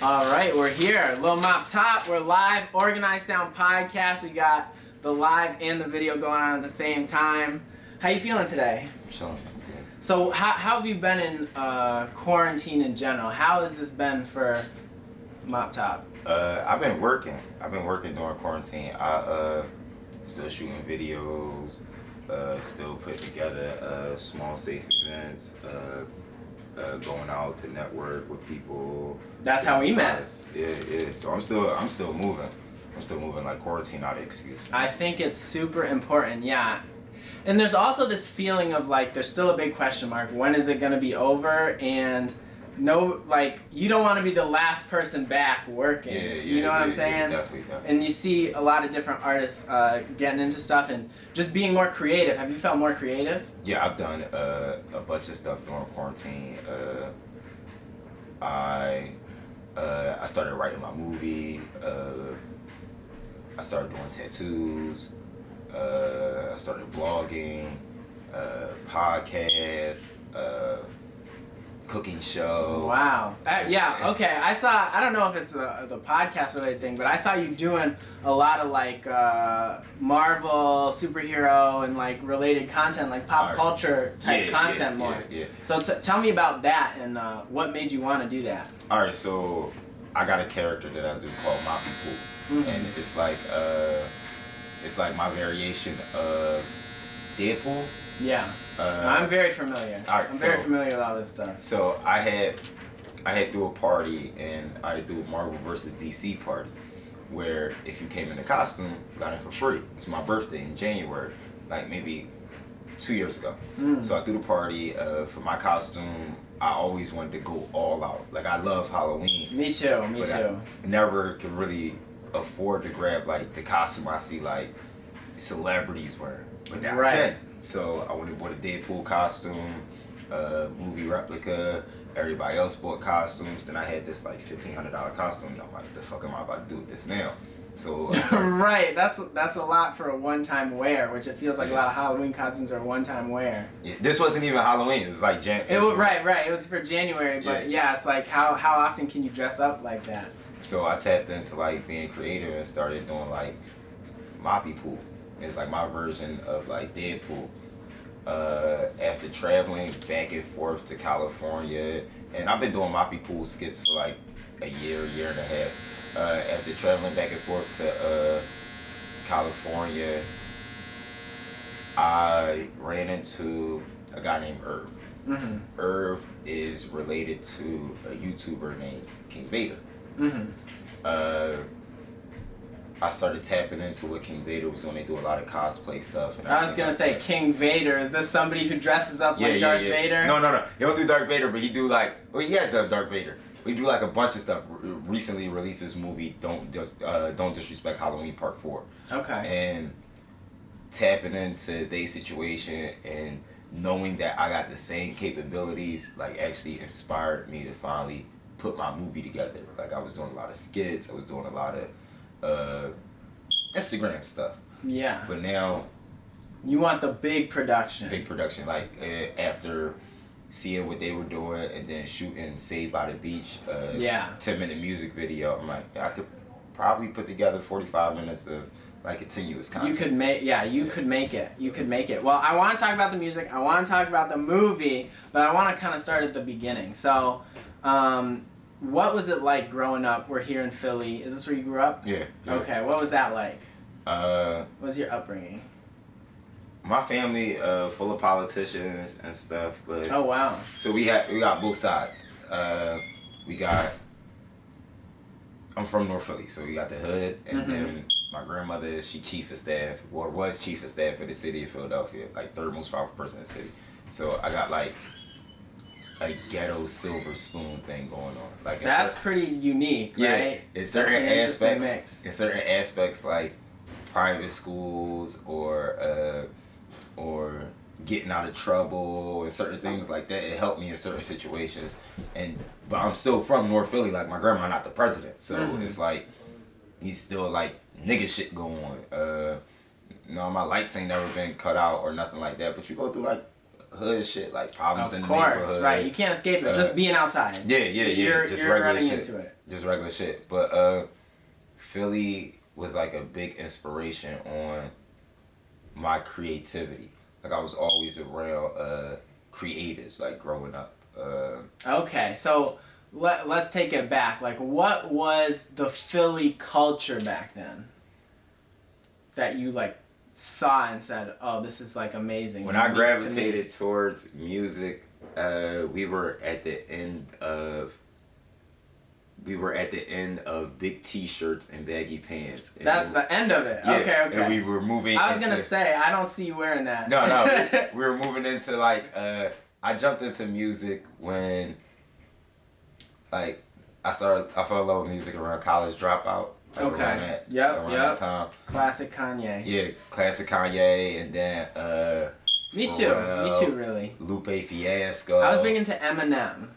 All right, we're here. Lil Mop Top. We're live. Organized Sound Podcast. We got the live and the video going on at the same time. How you feeling today? I'm chilling. So how have you been in quarantine in general? How has this been for Mop Top? I've been working. During quarantine. I still shooting videos. Still putting together small safe events. Going out to network with people. That's how we met. Yeah. So I'm still moving. I'm still moving. Like, quarantine not an excuse. I think it's super important. Yeah. And there's also this feeling of like there's still a big question mark. When is it gonna be over? And no, like, you don't want to be the last person back working. You know what I'm saying? Yeah, definitely. And you see a lot of different artists getting into stuff and just being more creative. Have you felt more creative? Yeah, I've done a bunch of stuff during quarantine. I started writing my movie. I started doing tattoos. I started blogging, podcasts, cooking show. Wow. Yeah, okay. I don't know if it's the podcast related thing, but I saw you doing a lot of like Marvel, superhero, and like related content, like pop culture type content more. Yeah. So tell me about that and what made you want to do that. Alright, so I got a character that I do called Moppy Pool. Mm-hmm. And it's like my variation of Deadpool. Yeah. I'm very familiar. Alright, I'm very familiar with all this stuff. So I had threw a party, and I threw a Marvel versus DC party, where if you came in a costume, you got it for free. It's my birthday in January, like maybe 2 years ago. So I threw the party for my costume. I always wanted to go all out. Like, I love Halloween. Me too. I never could really afford to grab like the costume I see like celebrities wearing, but now I can. So I went and bought a Deadpool costume, movie replica. Everybody else bought costumes. Then I had this like $1,500 costume. And I'm like, the fuck am I about to do with this now? So right, that's a lot for a one-time wear, which it feels like a lot of Halloween costumes are one-time wear. Yeah, this wasn't even Halloween. It was like Right. It was for January, but yeah, it's like how often can you dress up like that? So I tapped into like being creative and started doing like Moppy Pool. It's like my version of like Deadpool. After traveling back and forth to California, and I've been doing Moppy Pool skits for like a year and a half. After traveling back and forth to California, I ran into a guy named Irv. Mm-hmm. Irv is related to a YouTuber named King Vader. Mm-hmm. I started tapping into what King Vader was doing. They do a lot of cosplay stuff. And I was gonna say, King Vader. Is this somebody who dresses up like Darth Vader? No. He don't do Darth Vader, but he do like. Well, he has done Darth Vader. We do like a bunch of stuff. Recently released this movie, Don't Disrespect Halloween Part 4. Okay. And tapping into their situation and knowing that I got the same capabilities, like, actually inspired me to finally put my movie together. Like, I was doing a lot of skits. I was doing a lot of Instagram stuff. Yeah. But now, you want the big production. Like, after seeing what they were doing and then shooting Saved by the Beach, 10-minute music video, I'm like, I could probably put together 45 minutes of like continuous content. You could make it. Well, I want to talk about the music. I want to talk about the movie, but I want to kind of start at the beginning. So, what was it like growing up? We're here in Philly. Is this where you grew up? Yeah. Okay. What was that like? What was your upbringing? My family full of politicians and stuff, but oh wow. So we got both sides. I'm from North Philly, so we got the hood, and then my grandmother, she chief of staff, or was chief of staff for the city of Philadelphia, like third most powerful person in the city. So I got like a ghetto silver spoon thing going on. Like, that's pretty unique, right? In certain aspects, like private schools or getting out of trouble and certain things like that, it helped me in certain situations. But I'm still from North Philly. Like, my grandma not the president, so it's like he's still like nigga shit going on. My lights ain't never been cut out or nothing like that. But you go through like hood shit, like problems in Of the neighborhood. course, right. You can't escape it. Just being outside. Yeah. You're Just regular running shit. into it. Just regular shit. But Philly was like a big inspiration on my creativity. Like I was always around creatives, like growing up. Okay, so let's take it back. Like, what was the Philly culture back then that you like saw and said, "Oh, this is like amazing"? When I gravitated towards music, we were at the end of big T-shirts and baggy pants. And that's the end of it. Yeah, Okay. and we were moving. I was gonna say I don't see you wearing that. No, we were moving into like. I jumped into music when, like, I fell in love with music around College Dropout. Like Okay. Around that, Yep. that time. Classic Kanye. Yeah, classic Kanye, and then Me Pharrell, too. Really. Lupe Fiasco. I was big into Eminem.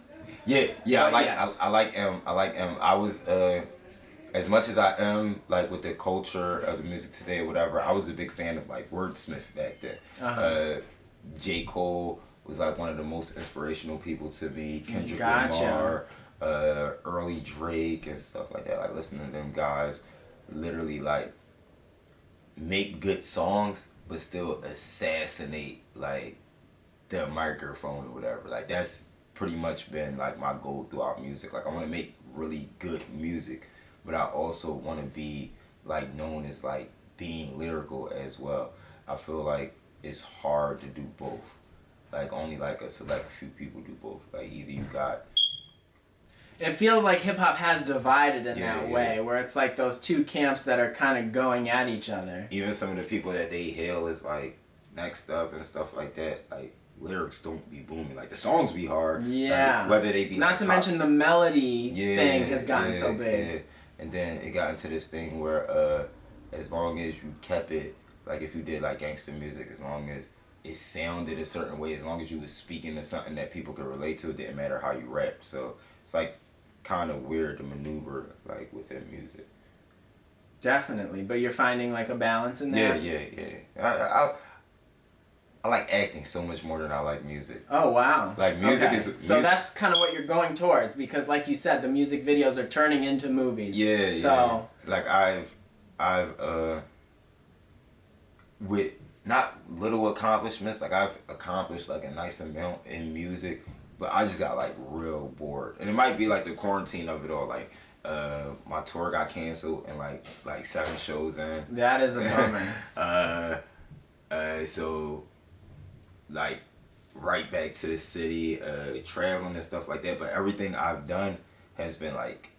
Yeah. But I yes. like him. I was as much as I am like with the culture of the music today or whatever. I was a big fan of like wordsmith back then. J. Cole was like one of the most inspirational people to me. Kendrick Lamar, early Drake and stuff like that. Like listening to them guys, literally like make good songs, but still assassinate like the microphone or whatever. Like that's pretty much been like my goal throughout music. Like I want to make really good music, but I also want to be like known as like being lyrical as well. I feel like it's hard to do both. Like only like a select few people do both. Like either you got. It feels like hip hop has divided in that way, where it's like those two camps that are kind of going at each other. Even some of the people that they hail as like next up and stuff like that, like lyrics don't be booming. Like the songs be hard. Yeah. Like, whether they be not like to mention the melody thing has gotten yeah, so big. Yeah. And then it got into this thing where as long as you kept it, like if you did like gangster music, as long as it sounded a certain way, as long as you was speaking to something that people could relate to, it didn't matter how you rap. So it's like kind of weird to maneuver like within music. Definitely, but you're finding like a balance in there. Yeah. I like acting so much more than I like music. Oh wow! Like music is so that's kind of what you're going towards, because like you said, the music videos are turning into movies. Yeah. So like I've with not little accomplishments, like I've accomplished like a nice amount in music, but I just got like real bored. And it might be like the quarantine of it all. Like my tour got canceled and like 7 shows in. that is a bummer. So like right back to the city, traveling and stuff like that. But everything I've done has been like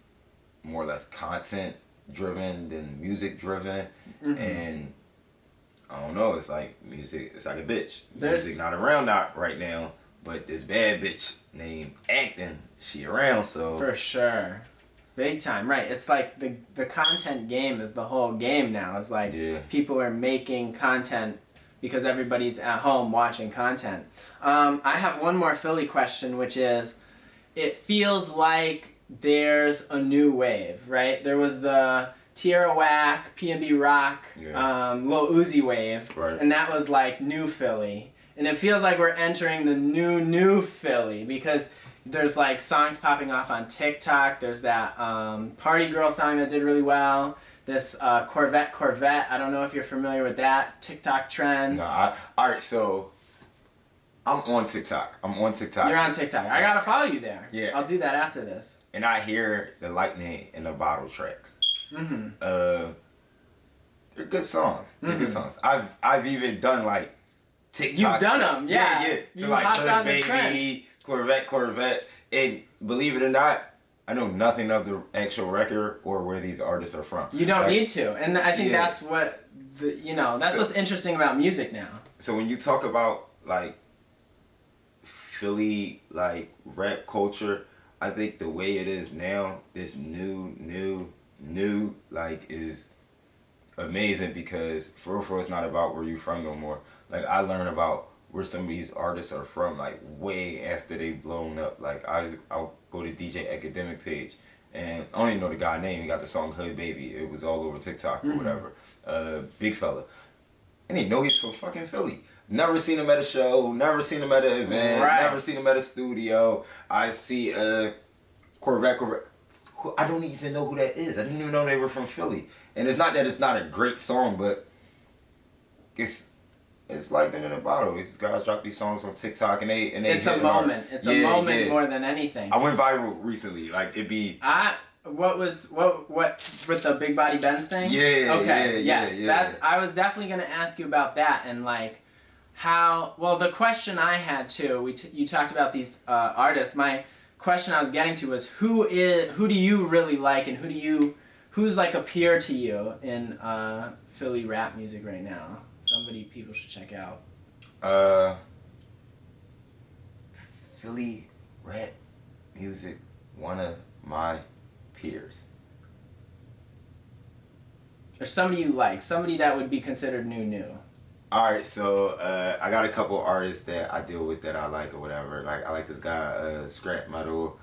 more or less content driven than music driven. And I don't know, it's like music, it's like a bitch. Music not around right now, but this bad bitch named acting, she around, so. For sure. Big time, right. It's like the content game is the whole game now. It's like people are making content because everybody's at home watching content. I have one more Philly question, which is, it feels like there's a new wave, right? There was the Tierra Whack, P&B Rock, Lil Uzi wave, and that was like new Philly. And it feels like we're entering the new Philly, because there's like songs popping off on TikTok. There's that Party Girl song that did really well. This Corvette, I don't know if you're familiar with that TikTok trend. No, alright, so I'm on TikTok. You're on TikTok. I gotta follow you there. Yeah. I'll do that after this. And I hear the lightning in the bottle tracks. They're good songs. I've even done like TikTok. You've done them, yeah. To you like hopped on Hood the trend. Baby, Corvette. And believe it or not, I know nothing of the actual record or where these artists are from. You don't need to, and I think that's what that's what's interesting about music now. So when you talk about like Philly like rap culture, I think the way it is now, this new like is amazing, because for real, it's not about where you from no more. Like I learn about where some of these artists are from like way after they blown up. Like I'll go to DJ Academic page, and I don't even know the guy name. He got the song Hood Baby. It was all over TikTok or whatever. Big fella. I didn't know he's from fucking Philly. Never seen him at a show. Never seen him at an event. Right. Never seen him at a studio. I see Corvette. I don't even know who that is. I didn't even know they were from Philly. And it's not that it's not a great song, but it's lightning in a bottle. These guys drop these songs on TikTok and they It's a moment. It's a moment more than anything. I went viral recently. Like it'd be. What with the Big Body Benz thing? Yeah. Okay. Yeah, yes. yeah. I was definitely gonna ask you about that and like how. Well, the question I had too. You talked about these artists. My question I was getting to was who do you really like and who's like a peer to you in Philly rap music right now? Somebody people should check out. Philly rap music, one of my peers. Or somebody you like, somebody that would be considered new. Alright, so I got a couple artists that I deal with that I like or whatever. Like I like this guy, Scrap Metal.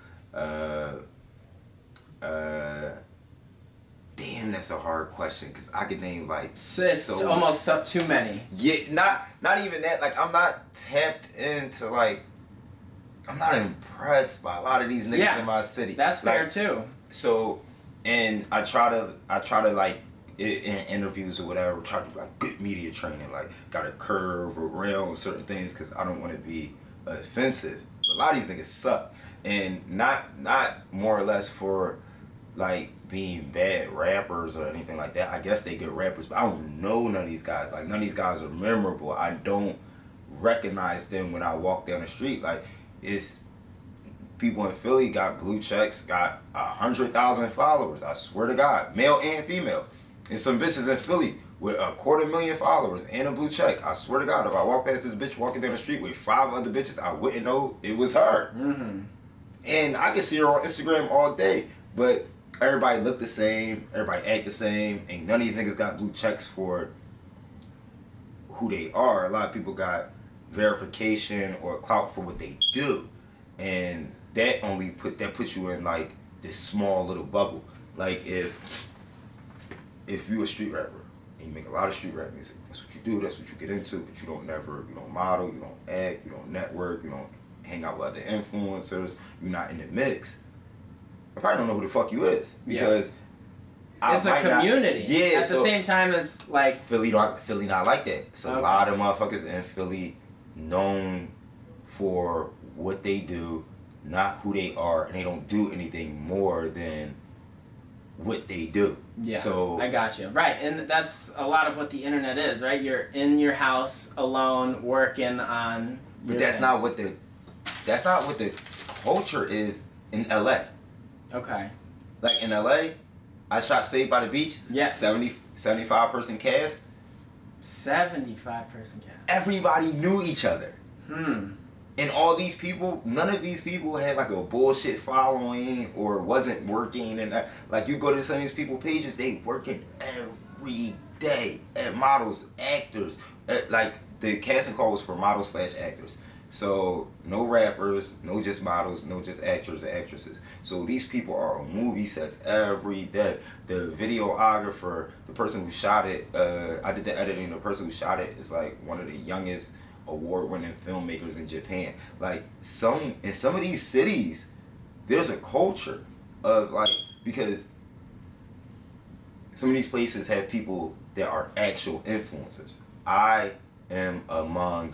Damn, that's a hard question because I could name like It's almost too many. Yeah, not even that. Like I'm not tapped into like I'm not impressed by a lot of these niggas in my city. That's fair too. So, and I try to like in interviews or whatever, try to do like good media training, like gotta curve around certain things because I don't want to be offensive. But a lot of these niggas suck, and not more or less for like being bad rappers or anything like that. I guess they good rappers, but I don't know none of these guys. Like none of these guys are memorable. I don't recognize them when I walk down the street. Like it's people in Philly got blue checks, got 100,000 followers. I swear to God, male and female. And some bitches in Philly with 250,000 followers and a blue check. I swear to God, if I walk past this bitch walking down the street with 5 other bitches, I wouldn't know it was her. Mm-hmm. And I can see her on Instagram all day, but everybody look the same, everybody act the same, and none of these niggas got blue checks for who they are. A lot of people got verification or clout for what they do, and that puts you in like this small little bubble. Like if you a street rapper and you make a lot of street rap music, that's what you do, that's what you get into, but you don't model, you don't act, you don't network, you don't hang out with other influencers, you're not in the mix, I probably don't know who the fuck you is because it's a community. At the so same time as like Philly not like that. It's a lot of motherfuckers in Philly known for what they do, not who they are, and they don't do anything more than what they do. Yeah, so I got you. Right, and that's a lot of what the internet is, right? You're in your house alone working on. But that's not what the culture is in LA. Okay. Like in LA, I shot Saved by the Beach. Yes. 75 person cast. 75 person cast. Everybody knew each other. And all these people, none of these people had like a bullshit following or wasn't working. And like you go to some of these people pages, they working every day at models, actors. Like the casting call was for models / actors. So no rappers, no just models, no just actors and actresses. So these people are on movie sets every day. The videographer, the person who shot it, I did the editing. The person who shot it is like one of the youngest award-winning filmmakers in Japan. Like in some of these cities, there's a culture of like, because some of these places have people that are actual influencers. I am among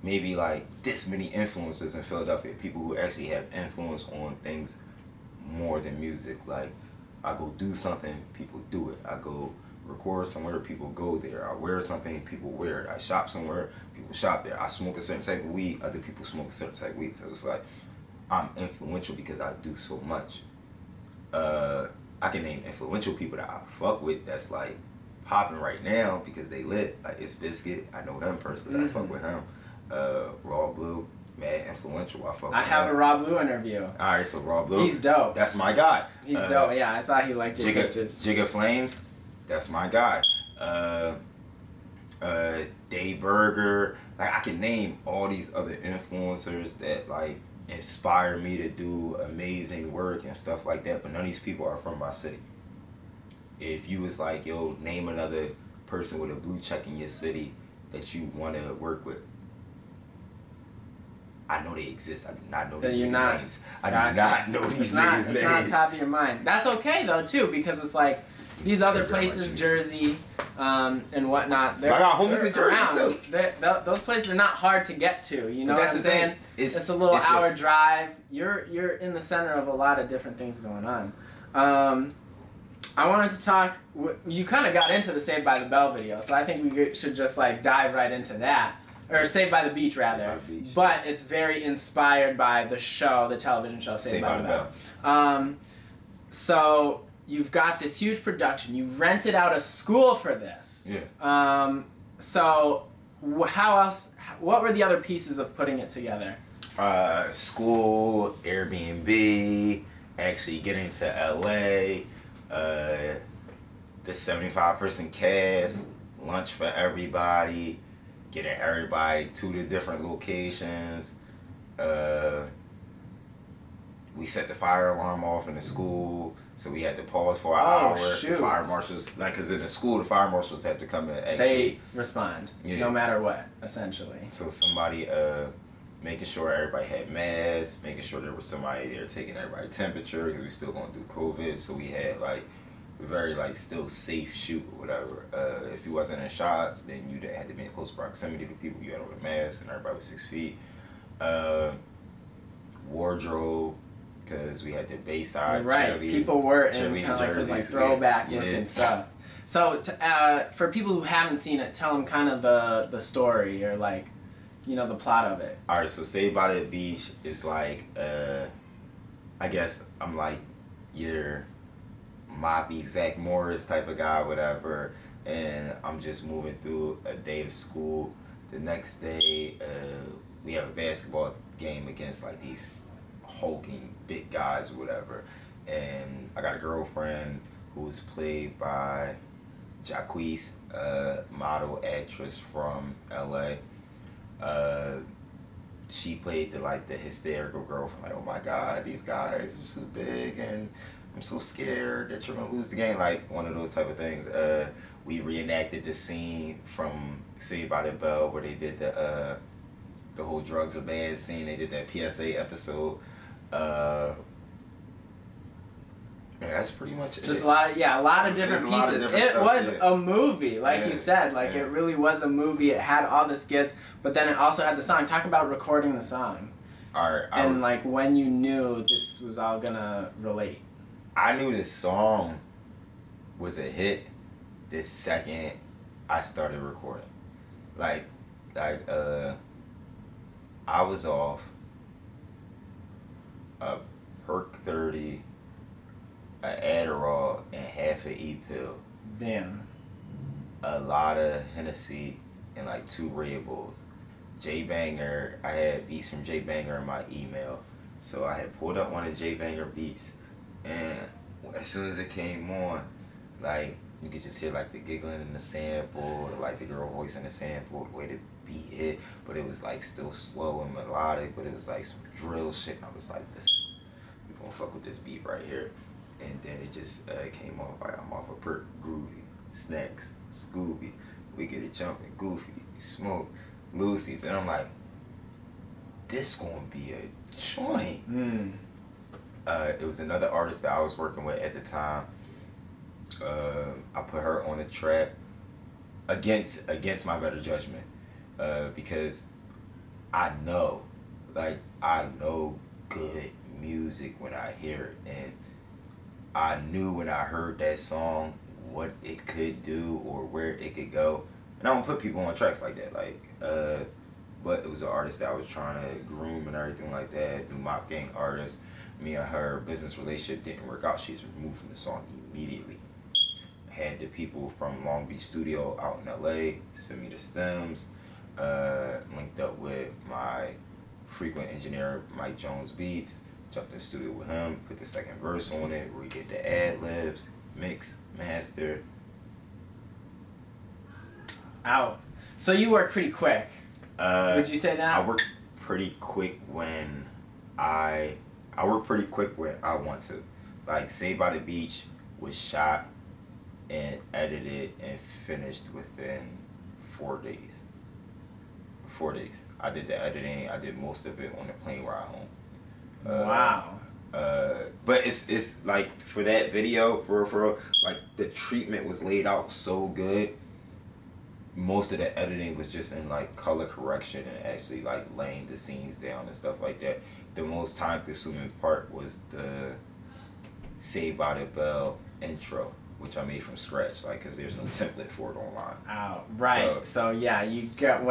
maybe like this many influencers in Philadelphia, people who actually have influence on things more than music. Like I go do something, people do it. I go record somewhere, people go there. I wear something, people wear it. I shop somewhere, people shop there. I smoke a certain type of weed, other people smoke a certain type of weed. So it's like I'm influential because I do so much. I can name influential people that I fuck with that's like popping right now because they lit. Like it's Biscuit, I know him personally. I fuck with him. Raw Blue, mad influential. I have a Raw Blue interview. Alright, so Raw Blue. He's dope. That's my guy. He's dope. Yeah, I saw he liked your pictures. Jigga Flames, that's my guy. Dave Burger. Like I can name all these other influencers that like inspire me to do amazing work and stuff like that, but none of these people are from my city. If you was like, yo, name another person with a blue check in your city that you want to work with? I know they exist. I do not know these You're niggas' not. names. I Gotcha. do not know these niggas' It's not names. top of your mind. That's okay though too, because it's like these other places, Jersey, and whatnot. I got homies in Jersey around. too. Those places are not hard to get to. You know what I'm saying? It's a little hour drive. You're in the center of a lot of different things going on. I wanted to talk. You kind of got into the Saved by the Bell video, so I think we should just like dive right into that. Or Saved by the Beach, rather. The Beach. But it's very inspired by the show, the television show, Saved by the Bell. So you've got this huge production. You rented out a school for this. Yeah. So how else? What were the other pieces of putting it together? School, Airbnb, actually getting to LA, the 75-person cast, lunch for everybody. Getting everybody to the different locations. We set the fire alarm off in the school, so we had to pause for an hour. Shoot. The fire marshals, cause in the school, the fire marshals have to come in. Actually, they respond, no matter what, essentially. So somebody, making sure everybody had masks, making sure there was somebody there taking everybody's temperature, because we still going through COVID. So we had very still safe shoot or whatever. If you wasn't in shots, then you had to be in close proximity to people. You had on a mask, and everybody was 6 feet. Wardrobe, because we had the Bayside right. People were in kind of like throwback looking stuff. So for people who haven't seen it, tell them kind of the story or the plot of it. All right, so Saved by the Beach is I guess I'm your moppy Zach Morris type of guy, whatever, and I'm just moving through a day of school. The next day, we have a basketball game against these hulking big guys or whatever, and I got a girlfriend who's played by Jacquees, model actress from LA. She played the hysterical girlfriend, oh my god, these guys are so big and I'm so scared that you're gonna lose the game, one of those type of things. We reenacted the scene from Saved by the Bell where they did the whole drugs are bad scene. They did that PSA episode. That's pretty much it. Just a lot of different pieces. It was a movie, you said. It really was a movie. It had all the skits, but then it also had the song. Talk about recording the song. All right. And when you knew this was all gonna relate. I knew this song was a hit the second I started recording. I was off a Perk 30, an Adderall, and half an E-pill. Damn. A lot of Hennessy and 2 Red Bulls. J Banger, I had beats from J Banger in my email. So I had pulled up one of J Banger beats, and as soon as it came on, you could just hear the giggling in the sample, the girl voice in the sample, the way the beat hit, but it was still slow and melodic, but it was some drill shit. And I was this, we gonna fuck with this beat right here. And then it just came off. I'm off of Perk, Groovy, Snacks, Scooby, We Get It Jumping, Goofy, Smoke, Lucy's, and I'm this gonna be a joint. It was another artist that I was working with at the time. I put her on the track against my better judgment, because I know good music when I hear it, and I knew when I heard that song what it could do or where it could go. And I don't put people on tracks like that, but it was an artist that I was trying to groom and everything like that. New Mop Gang artist. Me and her business relationship didn't work out. She's removed from the song immediately. Had the people from Long Beach Studio out in LA send me the stems. Linked up with my frequent engineer, Mike Jones Beats. Jumped in the studio with him, put the second verse on it, where we get the ad-libs, mix, master. Out. So you work pretty quick. Would you say that? I work pretty quick when I work pretty quick when I want to. Saved by the Beach was shot and edited and finished within 4 days. 4 days. I did the editing. I did most of it on the plane ride home. Wow. But it's like for that video, for like the treatment was laid out so good. Most of the editing was just in like color correction and actually like laying the scenes down and stuff like that. The most time consuming part was the Saved by the Bell intro, which I made from scratch, like, cause there's no template for it online. Oh, right. So yeah, you got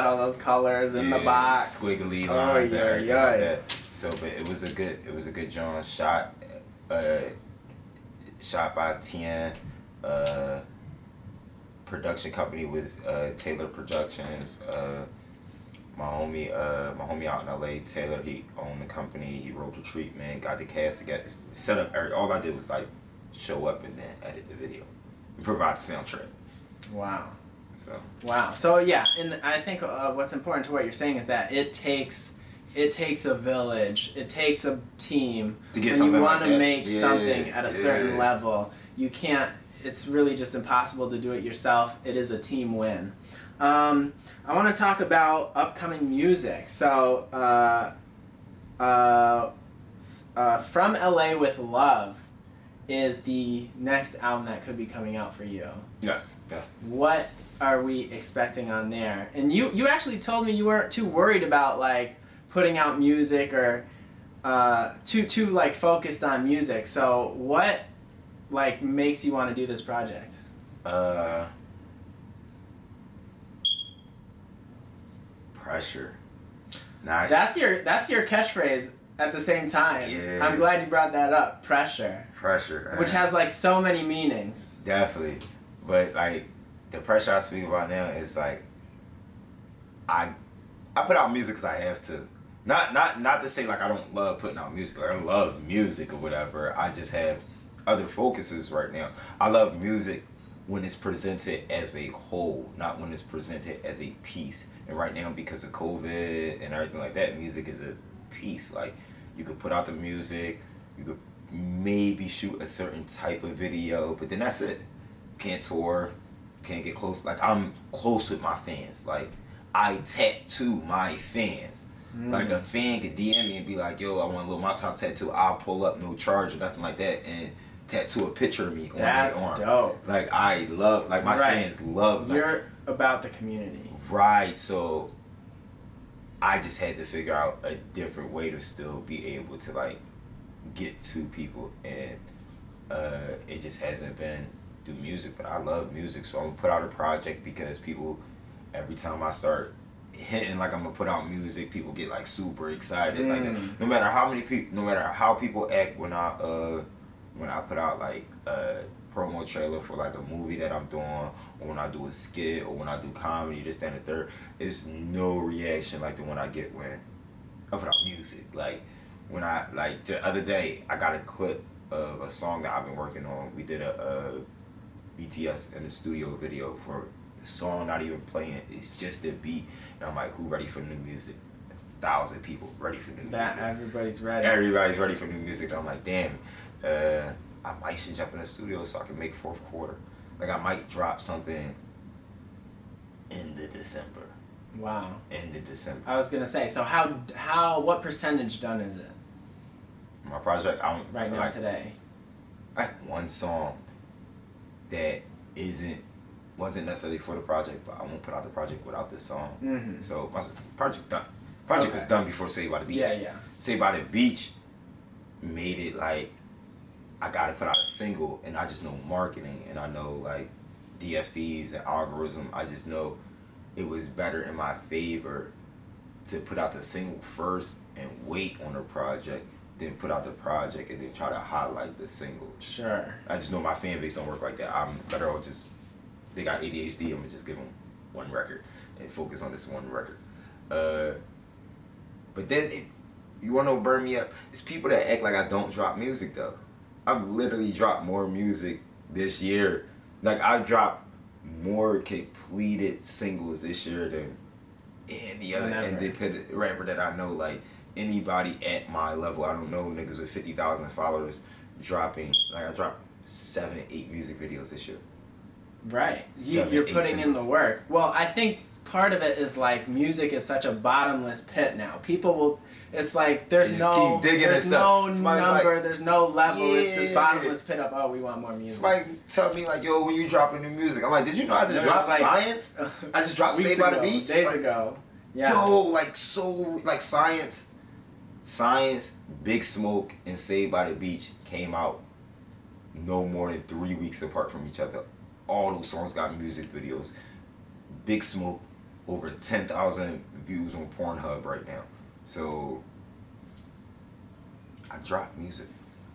all those colors in the box, squiggly lines and everything like that. So, but it was a good John shot, shot by Tien. Production company was Taylor Productions. My homie out in LA, Taylor, he owned the company. He wrote the treatment, got the cast together, set up. All I did was like show up and then edit the video, and provide the soundtrack. Wow. So. Wow. So yeah, and I think what's important to what you're saying is that it takes a village, it takes a team to get when you want like to make something at a certain level. You can't. It's really just impossible to do it yourself. It is a team win. I want to talk about upcoming music. So, From LA with Love is the next album that could be coming out for you. Yes. What are we expecting on there? And you actually told me you weren't too worried about like putting out music or too like focused on music. So what like makes you want to do this project? Pressure. That's your catchphrase at the same time. Yeah. I'm glad you brought that up. Pressure. Pressure. Which has like so many meanings. Definitely. But like the pressure I speak about now is like I put out music because I have to. Not to say like I don't love putting out music. Like I love music or whatever. I just have other focuses right now. I love music when it's presented as a whole, not when it's presented as a piece. And right now, because of COVID and everything like that, music is a piece. Like you could put out the music, you could maybe shoot a certain type of video, but then that's it. Can't tour, can't get close. Like I'm close with my fans. Like I tattoo my fans. Like a fan could DM me and be like, yo, I want a Lil Mop top tattoo. I'll pull up, no charge or nothing like that, and tattoo a picture of me on their arm. That's dope. Like I love, like my fans love. Like, you're about the community. Right, so I just had to figure out a different way to still be able to like get to people, and it just hasn't been through music. But I love music, so I'm gonna put out a project because people, every time I start hinting like I'm gonna put out music, people get like super excited. Like no matter how people act when I put out like a promo trailer for like a movie that I'm doing, or when I do a skit, or when I do comedy, this, that, and the third, it's no reaction like the one I get when I put out music. Like when I, like the other day, I got a clip of a song that I've been working on. We did a BTS in the studio video for the song, not even playing, it's just the beat. And I'm like, who ready for new music? 1,000 people ready for new music. Everybody's ready. Everybody's ready for new music. And I'm like, damn, I might should jump in the studio so I can make fourth quarter. Like I might drop something in the December. Wow. In the December. I was gonna say, so what percentage done is it? My project, right now, like, today. Like one song that wasn't necessarily for the project, but I won't put out the project without this song. Mm-hmm. So my project done. Project was done before Saved by the Beach. Yeah. Saved by the Beach made it like I gotta put out a single, and I just know marketing, and I know like DSPs and algorithm. I just know it was better in my favor to put out the single first and wait on the project, then put out the project and then try to highlight the single. Sure. I just know my fan base don't work like that. I'm better off just, they got ADHD, I'm gonna just give them one record and focus on this one record. But then you wanna know what burned me up? It's people that act like I don't drop music though. I've literally dropped more music this year. Like I've dropped more completed singles this year than any other independent rapper that I know. Like anybody at my level, I don't know niggas with 50,000 followers dropping. Like I dropped 7, 8 music videos this year. Right. You're putting in the work. Well, I think part of it is like music is such a bottomless pit now. People will. It's like there's just no keep digging there's and stuff. no Somebody's number, like, there's no level. It's this yeah. bottomless pit of, oh, we want more music. Somebody tell me like, yo, when you dropping new music, I'm like, did you know I just dropped like, Science? I just dropped weeks Saved by the ago, Beach days like, ago. Yeah. Yo, like Science, Big Smoke, and Saved by the Beach came out no more than 3 weeks apart from each other. All those songs got music videos. Big Smoke, over 10,000 views on Pornhub right now. So I drop music.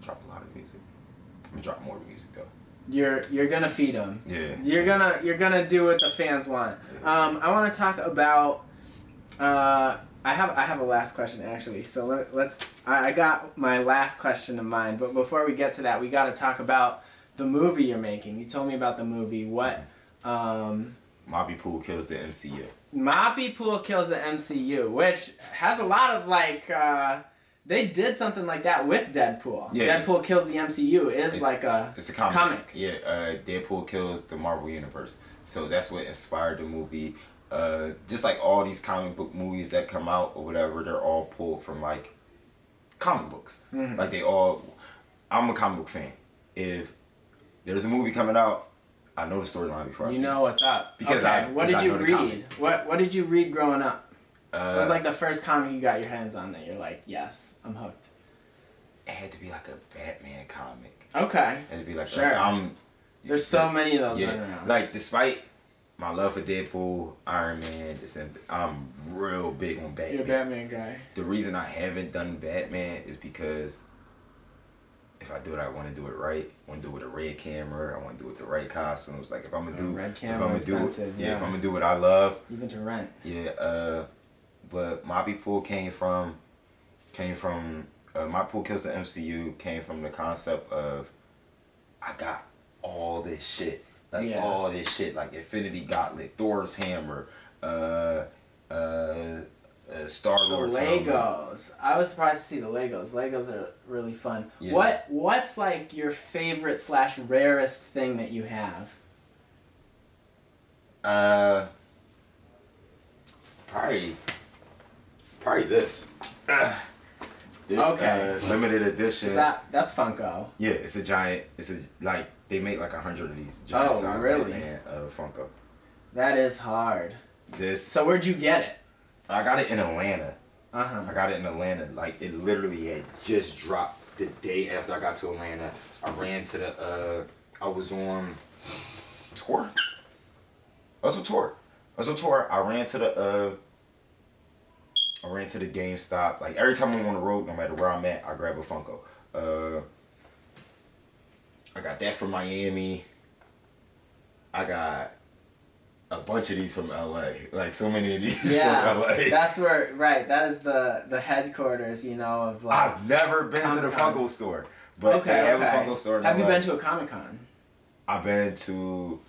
Drop a lot of music. I'm gonna drop more music though. You're gonna feed them. Yeah. You're gonna do what the fans want. Yeah. I want to talk about. I have a last question actually. So let's. I got my last question in mind, but before we get to that, we got to talk about the movie you're making. You told me about the movie. What? Moppy Pool kills the MCU. Moppy Pool kills the MCU, which has a lot of like. They did something like that with Deadpool. Yeah. Deadpool kills the MCU is like a. It's a comic. Yeah. Deadpool kills the Marvel Universe. So that's what inspired the movie. Just like all these comic book movies that come out or whatever, they're all pulled from like comic books. Mm-hmm. Like they all. I'm a comic book fan. If there's a movie coming out, I know the storyline before I see it. You know what's up. Because okay. What did you read? comic. What did you read growing up? It was like the first comic you got your hands on that you're like, yes, I'm hooked. It had to be like a Batman comic. Okay. It had to be like sure. There's so many of those running around. Like despite my love for Deadpool, Iron Man, I'm real big on Batman. You're a Batman guy. The reason I haven't done Batman is because if I do it, I want to do it right. I want to do it with a red camera. I want to do it with the right costumes. Like if I'm gonna do, red camera, if I'm gonna do what I love. Even to rent. Yeah. But Moppy Pool came from My Pool Kills the MCU came from the concept of I got all this shit. All this shit. Like Infinity Gauntlet, Thor's Hammer, Star-Lord's Legos. helmet. I was surprised to see the Legos. Legos are really fun. Yeah. What's like your favorite / rarest thing that you have? Probably this. This okay. Limited edition. That's Funko? Yeah, it's a giant. They make like 100 of these giant size really? Batman Funko. That is hard. So where'd you get it? I got it in Atlanta. Uh-huh. I got it in Atlanta. Like it literally had just dropped the day after I got to Atlanta. I ran to the I was on tour. I was on tour. I ran to the GameStop. Like every time I'm on the road, no matter where I'm at, I grab a Funko. I got that from Miami. I got a bunch of these from LA. Like so many of these from LA. That's where that is the headquarters, of like I've never been to the Funko store. But they have a Funko store in Have you LA. been to a Comic-Con? I've been to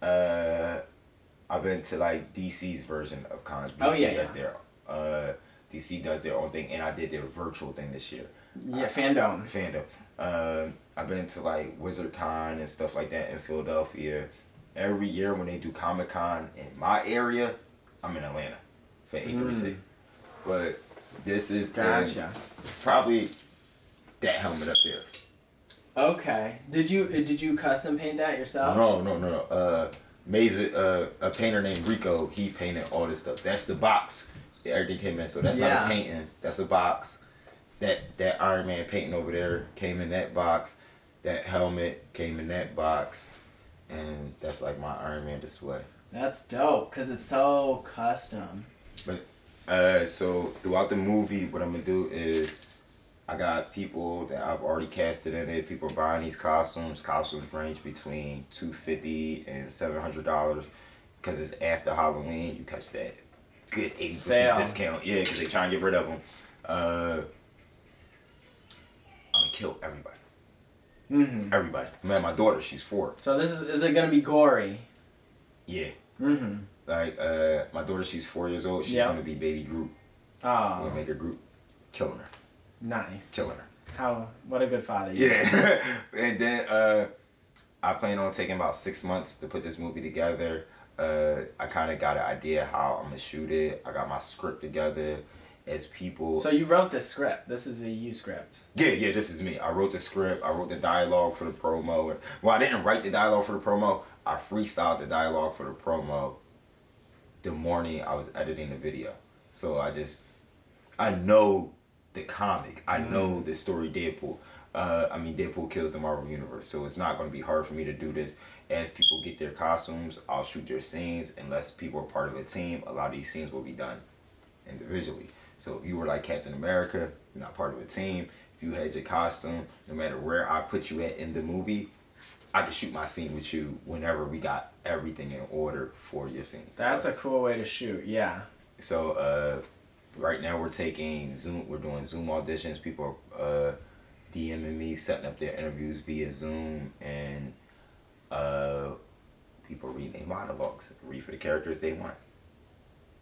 like DC's version of cons. DC does their DC does their own thing, and I did their virtual thing this year. Yeah, Fandom. I've been to like WizardCon and stuff like that in Philadelphia. Every year when they do Comic-Con in my area, I'm in Atlanta for A3C. But this is probably that helmet up there. Okay. Did you custom paint that yourself? No. A painter named Rico, he painted all this stuff. That's the box everything came in. So that's not a painting. That's a box. That Iron Man painting over there came in that box. That helmet came in that box. And that's like my Iron Man display. That's dope, because it's so custom. But so throughout the movie, what I'm going to do is I got people that I've already casted in it. People are buying these costumes. Costumes range between $250 and $700 because it's after Halloween. You catch that good 80% sale discount. Yeah, because they try and get rid of them. I'm going to kill everybody. Mm-hmm. Everybody. Man, my daughter, she's 4. So is it going to be gory? Yeah. Mm-hmm. Like, my daughter, she's 4 years old. She's going to be baby Groot. Oh. I'm going to make her Groot. Killing her. Nice. Killing her. What a good father. Yeah. And then I plan on taking about 6 months to put this movie together. I kind of got an idea how I'm gonna shoot it. I got my script together. As people. So you wrote this script. This is a you script. Yeah, this is me. I wrote the script. I wrote the dialogue for the promo. Well, I didn't write the dialogue for the promo. I freestyled the dialogue for the promo the morning I was editing the video. So I know the comic. I know the story Deadpool. Deadpool kills the Marvel Universe. So it's not going to be hard for me to do this. As people get their costumes, I'll shoot their scenes. Unless people are part of a team, a lot of these scenes will be done individually. So if you were like Captain America, you're not part of a team. If you had your costume, no matter where I put you at in the movie, I could shoot my scene with you whenever we got everything in order for your scene. That's a cool way to shoot, yeah. So right now we're taking Zoom. We're doing Zoom auditions. People are DMing me, setting up their interviews via Zoom, and people reading their monologues, read for the characters they want.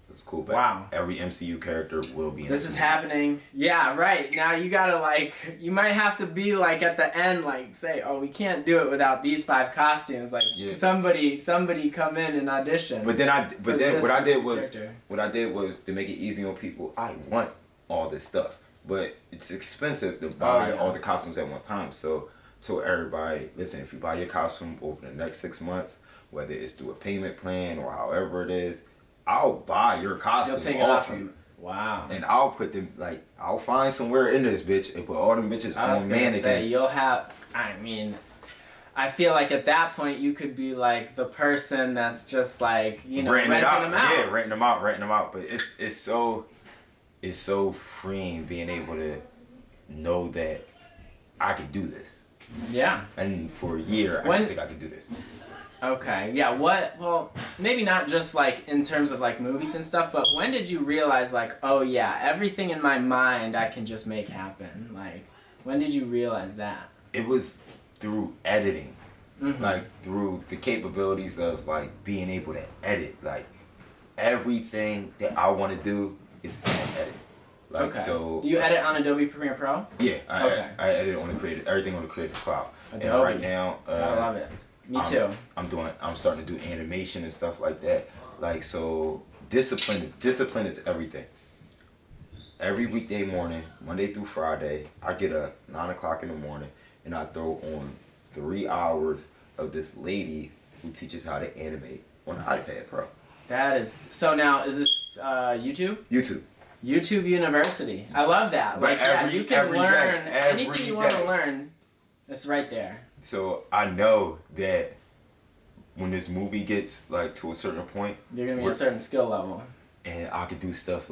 So it's cool. But wow. Every MCU character will be in this is happening. Yeah, right. Now you gotta you might have to be at the end, say, oh, we can't do it without these 5 costumes. Somebody come in and audition. But then what I did was to make it easy on people. I want all this stuff, but it's expensive to buy all the costumes at one time. So everybody, listen, if you buy your costume over the next 6 months, whether it's through a payment plan or however it is, I'll buy your costume off you. Wow. And I'll put them, I'll find somewhere in this bitch and put all them bitches on mannequins. Say, you'll have, I feel like at that point you could be the person that's just renting them out. Yeah, renting them out. But it's so freeing being able to know that I could do this. Yeah. And for a year, I didn't think I could do this. Okay, yeah, well, maybe not just in terms of movies and stuff, but when did you realize oh yeah, everything in my mind I can just make happen? When did you realize that? It was through editing. Through the capabilities of being able to edit. Everything that I want to do is edit. Okay. So do you edit on Adobe Premiere Pro? Yeah, I edit on everything on the Creative Cloud. Adobe. And right now, I love it. Me too. I'm starting to do animation and stuff like that. So discipline is everything. Every weekday morning, Monday through Friday, I get up 9 o'clock in the morning and I throw on 3 hours of this lady who teaches how to animate on the iPad Pro. That is so. Now is this YouTube? YouTube University. I love that. You can learn anything you want to learn. It's right there. So I know that when this movie gets to a certain point, you're gonna be a certain skill level, and I could do stuff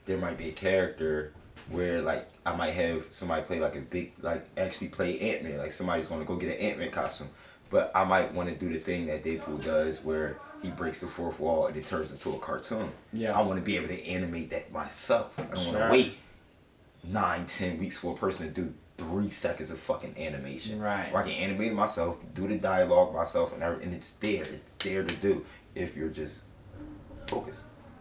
there might be a character where I might have somebody play a big actually play Ant-Man. Somebody's gonna go get an Ant-Man costume, but I might want to do the thing that Deadpool does where he breaks the fourth wall and it turns into a cartoon. Yeah. I want to be able to animate that myself. I don't want to wait 9-10 weeks for a person to do 3 seconds of fucking animation. Right. Where I can animate it myself, do the dialogue myself, and it's there. It's there to do if you're just focused.